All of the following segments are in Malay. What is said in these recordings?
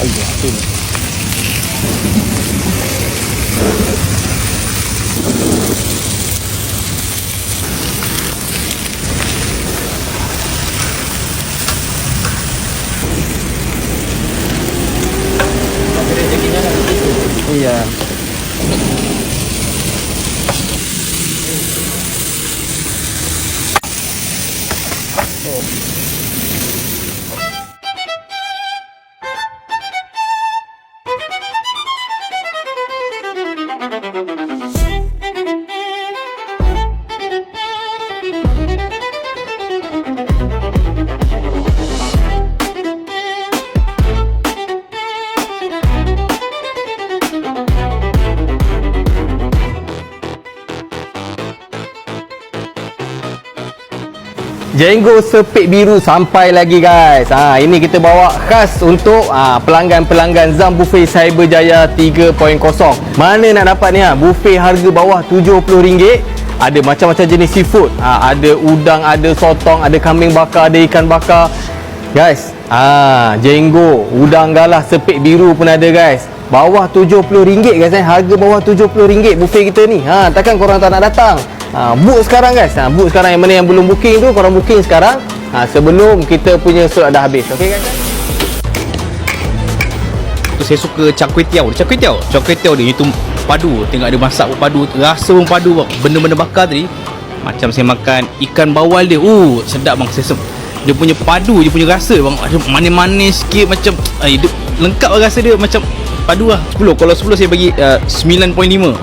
Iya. Jenggo sepik biru sampai lagi guys. Ini kita bawa khas untuk pelanggan-pelanggan Zam Buffet Cyberjaya 3.0. Mana nak dapat ni buffet harga bawah RM70. Ada macam-macam jenis seafood. Ada udang, ada sotong, ada kambing bakar, ada ikan bakar. Guys, jenggo, udang galah sepik biru pun ada guys. Bawah RM70 guys. Harga bawah RM70 buffet kita ni. Takkan korang tak nak datang? Book sekarang guys. Book sekarang. Yang mana yang belum booking tu, korang booking sekarang sebelum kita punya slot dah habis. Okey guys. Tu saya suka char kway teow. Char kway teow dia itu padu. Tengok dia masak pun padu, rasa pun padu. Benda-benda bakar tadi macam saya makan ikan bawal dia. Sedap bang. Dia punya padu, dia punya rasa bang. Ada manis-manis sikit macam dia lengkap rasa dia macam padu lah. 10. Kalau 10 saya bagi 9.5.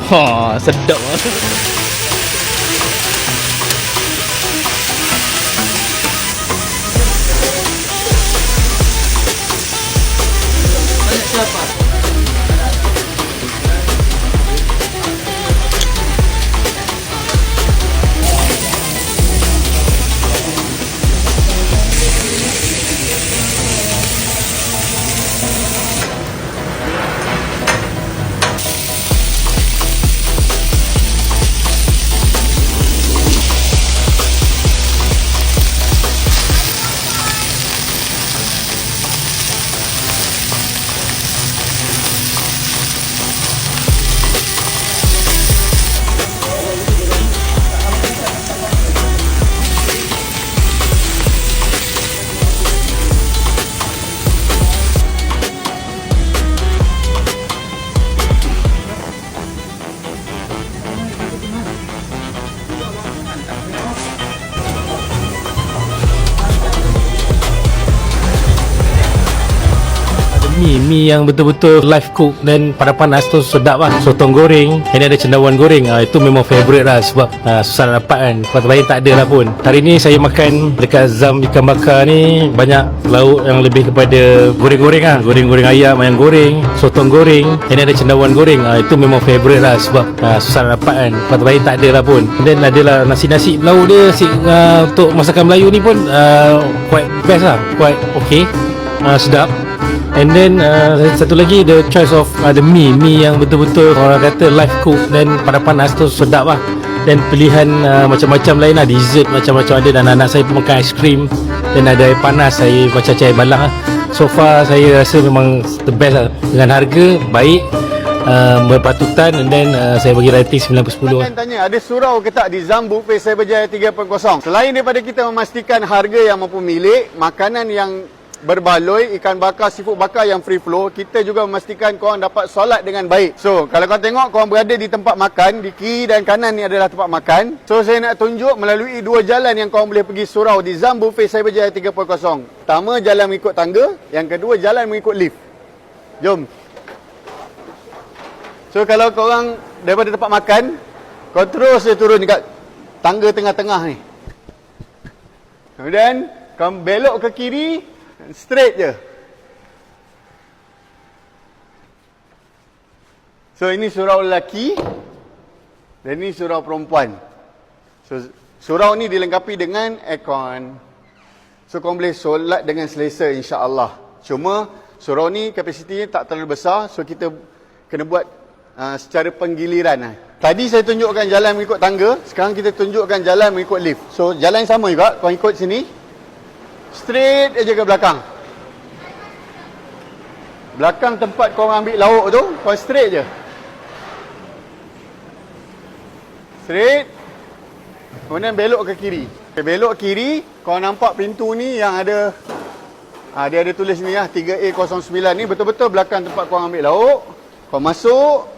Sedap lah. Mi yang betul-betul live cook dan pada panas tu sedap lah. Sotong goreng, ini ada cendawan goreng, itu memang favourite lah sebab susah nak dapat kan. Tempat lain tak ada lah pun. Hari ni saya makan dekat Zam ikan bakar ni banyak lauk yang lebih kepada goreng-goreng lah. Goreng-goreng ayam, ayam goreng, sotong goreng, ini ada cendawan goreng, itu memang favourite lah sebab susah nak dapat kan. Tempat lain tak ada lah pun. Dan adalah nasi-nasi lauk dia untuk masakan Melayu ni pun quite best lah, quite okay, sedap. And then satu lagi the choice of the mi yang betul-betul orang kata live cook dan pada panas tu sedap lah. Dan pilihan macam-macam lain lah, dessert macam-macam ada. Dan anak saya pun makan aiskrim dan ada air panas, saya macam air balang lah. So far saya rasa memang the best lah. Dengan harga baik, berpatutan, and then saya bagi rating 9/10 lah. Tanya, ada surau ke tak di Zam Buffet Cyberjaya 3.0? Selain daripada kita memastikan harga yang mampu milik, makanan yang berbaloi, ikan bakar, seafood bakar yang free flow, kita juga memastikan korang dapat solat dengan baik. So, kalau korang tengok, korang berada di tempat makan, di kiri dan kanan ni adalah tempat makan. So, saya nak tunjuk melalui dua jalan yang korang boleh pergi surau di Zam Buffet Cyberjaya 3.0. Pertama, jalan mengikut tangga. Yang kedua, jalan mengikut lift. Jom. So, kalau korang daripada tempat makan, korang terus turun dekat tangga tengah-tengah ni. Kemudian, korang belok ke kiri, straight je. So ini surau lelaki dan ini surau perempuan. So surau ni dilengkapi dengan aircon. So korang boleh solat dengan selesa insya-Allah. Cuma surau ni kapasitinya tak terlalu besar, so kita kena buat secara penggiliran. Tadi saya tunjukkan jalan mengikut tangga, sekarang kita tunjukkan jalan mengikut lift. So jalan sama juga, korang ikut sini. Straight aja ke belakang. Belakang tempat kau ambil lauk tu, kau straight je. Straight. Kemudian belok ke kiri. Okay, belok kiri, kau nampak pintu ni yang ada dia ada tulis ni lah, 3A09 ni betul-betul belakang tempat kau ambil lauk. Kau masuk.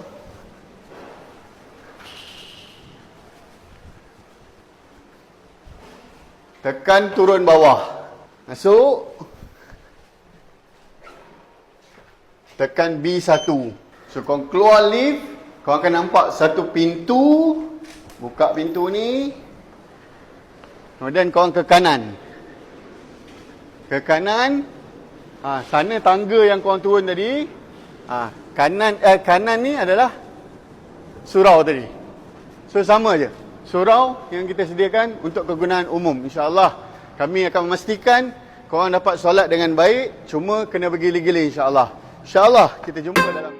Tekan turun bawah. Masuk. Tekan B1. So kau keluar lift, kau akan nampak satu pintu. Buka pintu ni. Kemudian kau ke kanan. Ke kanan. Sana tangga yang kau turun tadi. Kanan ni adalah surau tadi. So sama je. Surau yang kita sediakan untuk kegunaan umum. InsyaAllah kami akan memastikan korang dapat solat dengan baik. Cuma kena bergili-gili insyaAllah. InsyaAllah kita jumpa dalam...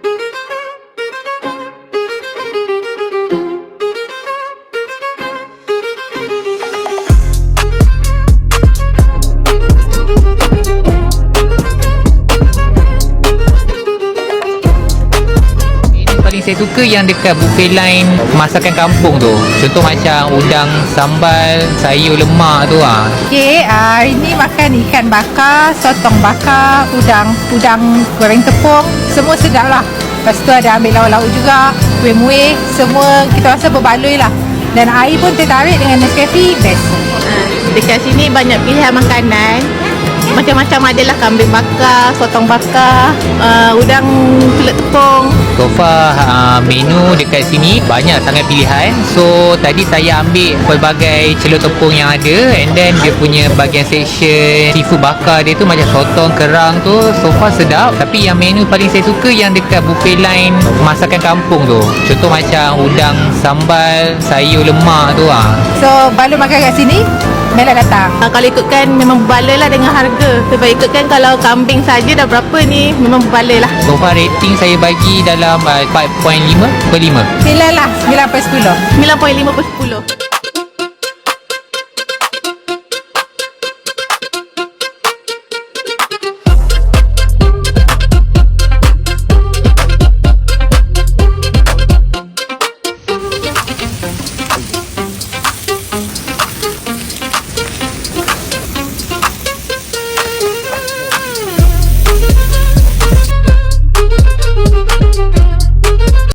Saya suka yang dekat buffet line masakan kampung tu. Contoh macam udang sambal, sayur lemak tu ah. Okey, hari ni makan ikan bakar, sotong bakar, udang goreng tepung, semua sedap lah. Lepas tu ada ambil lauk-lauk juga, kuih-muih, semua kita rasa berbaloi lah. Dan air pun tertarik dengan Nescafe, best. Dekat sini banyak pilihan makanan. Macam-macam adalah kambing bakar, sotong bakar, udang kulit tepung. So far menu dekat sini banyak sangat pilihan. So tadi saya ambil pelbagai celur tepung yang ada, and then dia punya bahagian section seafood bakar dia tu macam sotong, kerang tu so far sedap. Tapi yang menu paling saya suka yang dekat buffet line masakan kampung tu. Contoh macam udang sambal, sayur lemak tu ah. So, baloi makan kat sini, Mela datang. Kalau ikutkan memang berbaloi lah dengan harga. Sebab ikutkan kalau kambing saja dah berapa ni, memang berbaloi lah. So far rating saya bagi dalam 4.5/5. 9 lah, 9/10. 9.5/10.